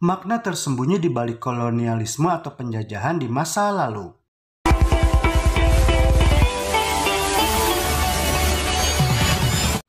Makna tersembunyi di balik kolonialisme atau penjajahan di masa lalu.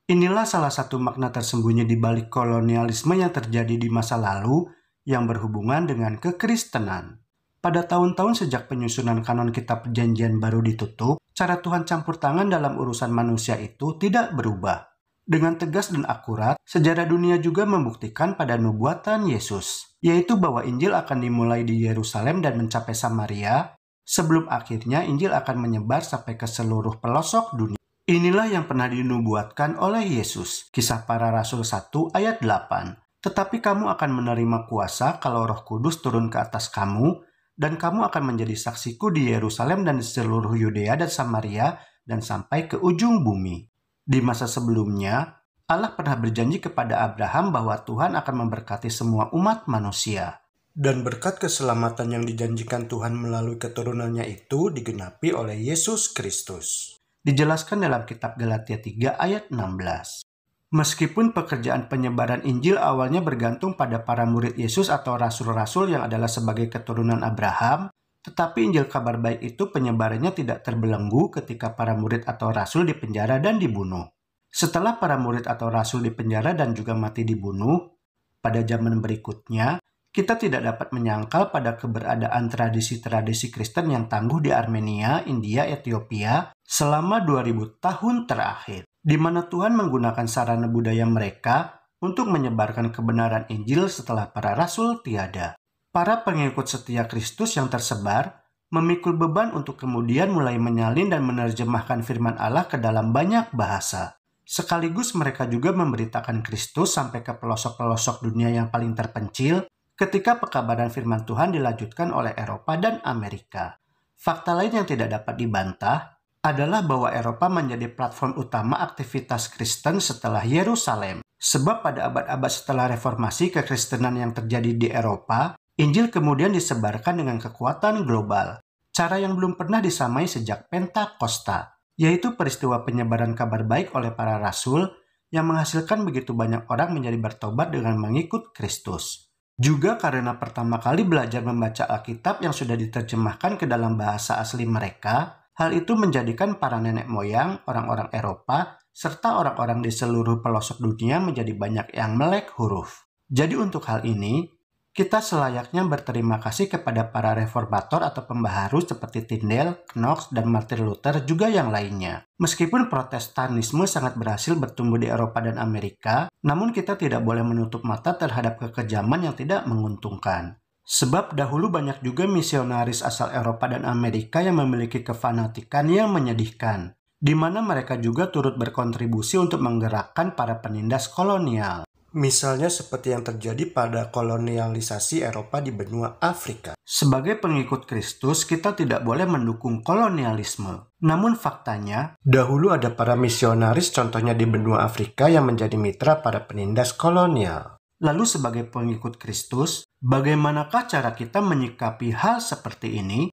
Inilah salah satu makna tersembunyi di balik kolonialisme yang terjadi di masa lalu yang berhubungan dengan kekristenan. Pada tahun-tahun sejak penyusunan kanon kitab Perjanjian Baru ditutup, cara Tuhan campur tangan dalam urusan manusia itu tidak berubah. Dengan tegas dan akurat, sejarah dunia juga membuktikan pada nubuatan Yesus, yaitu bahwa Injil akan dimulai di Yerusalem dan mencapai Samaria, sebelum akhirnya Injil akan menyebar sampai ke seluruh pelosok dunia. Inilah yang pernah dinubuatkan oleh Yesus. Kisah Para Rasul 1 ayat 8. Tetapi kamu akan menerima kuasa kalau Roh Kudus turun ke atas kamu, dan kamu akan menjadi saksiku di Yerusalem dan di seluruh Yudea dan Samaria dan sampai ke ujung bumi. Di masa sebelumnya, Allah pernah berjanji kepada Abraham bahwa Tuhan akan memberkati semua umat manusia. Dan berkat keselamatan yang dijanjikan Tuhan melalui keturunannya itu digenapi oleh Yesus Kristus. Dijelaskan dalam kitab Galatia 3 ayat 16. Meskipun pekerjaan penyebaran Injil awalnya bergantung pada para murid Yesus atau rasul-rasul yang adalah sebagai keturunan Abraham, tetapi Injil kabar baik itu penyebarannya tidak terbelenggu ketika para murid atau rasul dipenjara dan dibunuh. Setelah para murid atau rasul dipenjara dan juga mati dibunuh, pada zaman berikutnya, kita tidak dapat menyangkal pada keberadaan tradisi-tradisi Kristen yang tangguh di Armenia, India, Ethiopia selama 2000 tahun terakhir, di mana Tuhan menggunakan sarana budaya mereka untuk menyebarkan kebenaran Injil setelah para rasul tiada. Para pengikut setia Kristus yang tersebar memikul beban untuk kemudian mulai menyalin dan menerjemahkan firman Allah ke dalam banyak bahasa. Sekaligus mereka juga memberitakan Kristus sampai ke pelosok-pelosok dunia yang paling terpencil ketika pekabaran firman Tuhan dilanjutkan oleh Eropa dan Amerika. Fakta lain yang tidak dapat dibantah adalah bahwa Eropa menjadi platform utama aktivitas Kristen setelah Yerusalem. Sebab pada abad-abad setelah reformasi kekristenan yang terjadi di Eropa, Injil kemudian disebarkan dengan kekuatan global. Cara yang belum pernah disamai sejak Pentakosta, yaitu peristiwa penyebaran kabar baik oleh para rasul yang menghasilkan begitu banyak orang menjadi bertobat dengan mengikut Kristus. Juga karena pertama kali belajar membaca Alkitab yang sudah diterjemahkan ke dalam bahasa asli mereka, hal itu menjadikan para nenek moyang, orang-orang Eropa, serta orang-orang di seluruh pelosok dunia menjadi banyak yang melek huruf. Jadi untuk hal ini, kita selayaknya berterima kasih kepada para reformator atau pembaharu seperti Tyndale, Knox, dan Martin Luther juga yang lainnya. Meskipun Protestanisme sangat berhasil bertumbuh di Eropa dan Amerika, namun kita tidak boleh menutup mata terhadap kekejaman yang tidak menguntungkan. Sebab dahulu banyak juga misionaris asal Eropa dan Amerika yang memiliki kefanatikan yang menyedihkan, di mana mereka juga turut berkontribusi untuk menggerakkan para penindas kolonial. Misalnya seperti yang terjadi pada kolonialisasi Eropa di benua Afrika. Sebagai pengikut Kristus, kita tidak boleh mendukung kolonialisme. Namun faktanya, dahulu ada para misionaris contohnya di benua Afrika yang menjadi mitra para penindas kolonial. Lalu sebagai pengikut Kristus, bagaimanakah cara kita menyikapi hal seperti ini?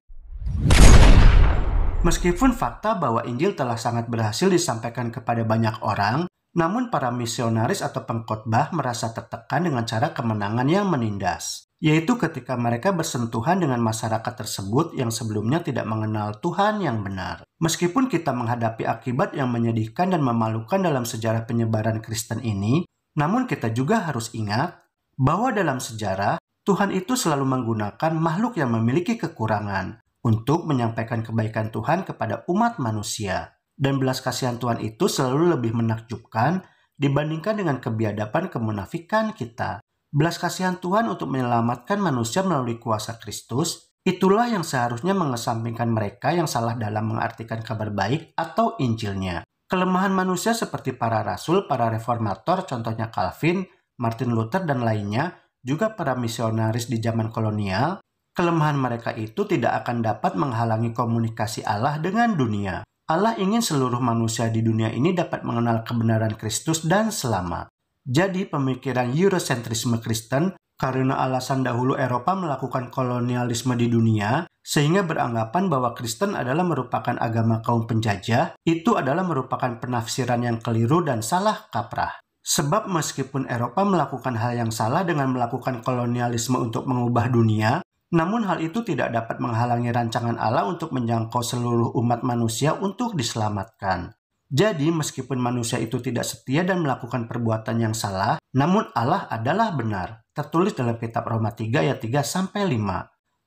Meskipun fakta bahwa Injil telah sangat berhasil disampaikan kepada banyak orang, namun para misionaris atau pengkhotbah merasa tertekan dengan cara kemenangan yang menindas, yaitu ketika mereka bersentuhan dengan masyarakat tersebut yang sebelumnya tidak mengenal Tuhan yang benar. Meskipun kita menghadapi akibat yang menyedihkan dan memalukan dalam sejarah penyebaran Kristen ini, namun kita juga harus ingat bahwa dalam sejarah, Tuhan itu selalu menggunakan makhluk yang memiliki kekurangan untuk menyampaikan kebaikan Tuhan kepada umat manusia. Dan belas kasihan Tuhan itu selalu lebih menakjubkan dibandingkan dengan kebiadaban kemunafikan kita. Belas kasihan Tuhan untuk menyelamatkan manusia melalui kuasa Kristus, itulah yang seharusnya mengesampingkan mereka yang salah dalam mengartikan kabar baik atau Injilnya. Kelemahan manusia seperti para rasul, para reformator, contohnya Calvin, Martin Luther, dan lainnya, juga para misionaris di zaman kolonial, kelemahan mereka itu tidak akan dapat menghalangi komunikasi Allah dengan dunia. Allah ingin seluruh manusia di dunia ini dapat mengenal kebenaran Kristus dan selamat. Jadi pemikiran Eurocentrisme Kristen karena alasan dahulu Eropa melakukan kolonialisme di dunia, sehingga beranggapan bahwa Kristen adalah merupakan agama kaum penjajah, itu adalah merupakan penafsiran yang keliru dan salah kaprah. Sebab meskipun Eropa melakukan hal yang salah dengan melakukan kolonialisme untuk mengubah dunia, namun hal itu tidak dapat menghalangi rancangan Allah untuk menjangkau seluruh umat manusia untuk diselamatkan. Jadi meskipun manusia itu tidak setia dan melakukan perbuatan yang salah, namun Allah adalah benar. Tertulis dalam kitab Roma 3 ayat 3-5.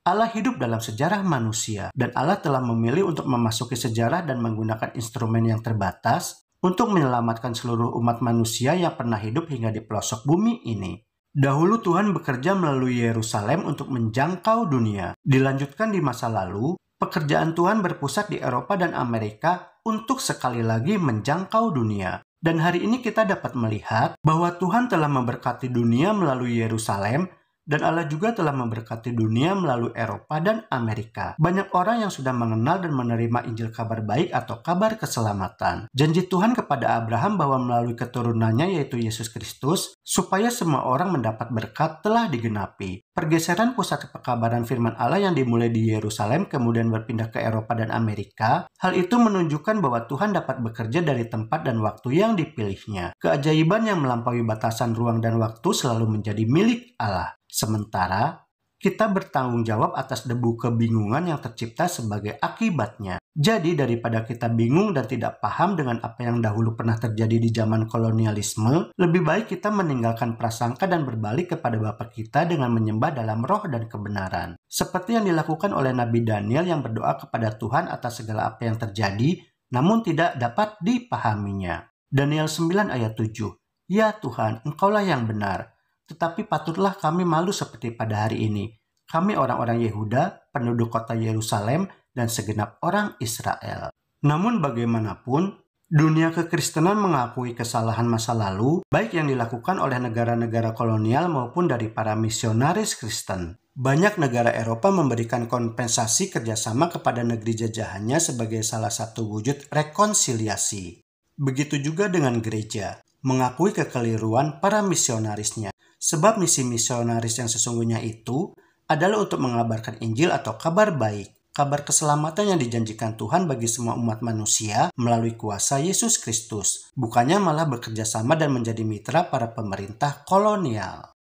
Allah hidup dalam sejarah manusia, dan Allah telah memilih untuk memasuki sejarah dan menggunakan instrumen yang terbatas untuk menyelamatkan seluruh umat manusia yang pernah hidup hingga di pelosok bumi ini. Dahulu Tuhan bekerja melalui Yerusalem untuk menjangkau dunia. Dilanjutkan di masa lalu, pekerjaan Tuhan berpusat di Eropa dan Amerika untuk sekali lagi menjangkau dunia. Dan hari ini kita dapat melihat bahwa Tuhan telah memberkati dunia melalui Yerusalem, dan Allah juga telah memberkati dunia melalui Eropa dan Amerika. Banyak orang yang sudah mengenal dan menerima Injil kabar baik atau kabar keselamatan. Janji Tuhan kepada Abraham bahwa melalui keturunannya yaitu Yesus Kristus, supaya semua orang mendapat berkat telah digenapi. Pergeseran pusat pekabaran firman Allah yang dimulai di Yerusalem kemudian berpindah ke Eropa dan Amerika, hal itu menunjukkan bahwa Tuhan dapat bekerja dari tempat dan waktu yang dipilihnya. Keajaiban yang melampaui batasan ruang dan waktu selalu menjadi milik Allah. Sementara, kita bertanggung jawab atas debu kebingungan yang tercipta sebagai akibatnya. Jadi daripada kita bingung dan tidak paham dengan apa yang dahulu pernah terjadi di zaman kolonialisme, lebih baik kita meninggalkan prasangka dan berbalik kepada Bapa kita dengan menyembah dalam roh dan kebenaran. Seperti yang dilakukan oleh Nabi Daniel yang berdoa kepada Tuhan atas segala apa yang terjadi, namun tidak dapat dipahaminya. Daniel 9 ayat 7. Ya Tuhan, Engkaulah yang benar. Tetapi patutlah kami malu seperti pada hari ini. Kami orang-orang Yehuda, penduduk kota Yerusalem, dan segenap orang Israel. Namun bagaimanapun, dunia kekristenan mengakui kesalahan masa lalu, baik yang dilakukan oleh negara-negara kolonial maupun dari para misionaris Kristen. Banyak negara Eropa memberikan kompensasi kerjasama kepada negeri jajahannya sebagai salah satu wujud rekonsiliasi. Begitu juga dengan gereja, mengakui kekeliruan para misionarisnya. Sebab misi misionaris yang sesungguhnya itu adalah untuk mengabarkan Injil atau kabar baik, kabar keselamatan yang dijanjikan Tuhan bagi semua umat manusia melalui kuasa Yesus Kristus, bukannya malah bekerja sama dan menjadi mitra para pemerintah kolonial.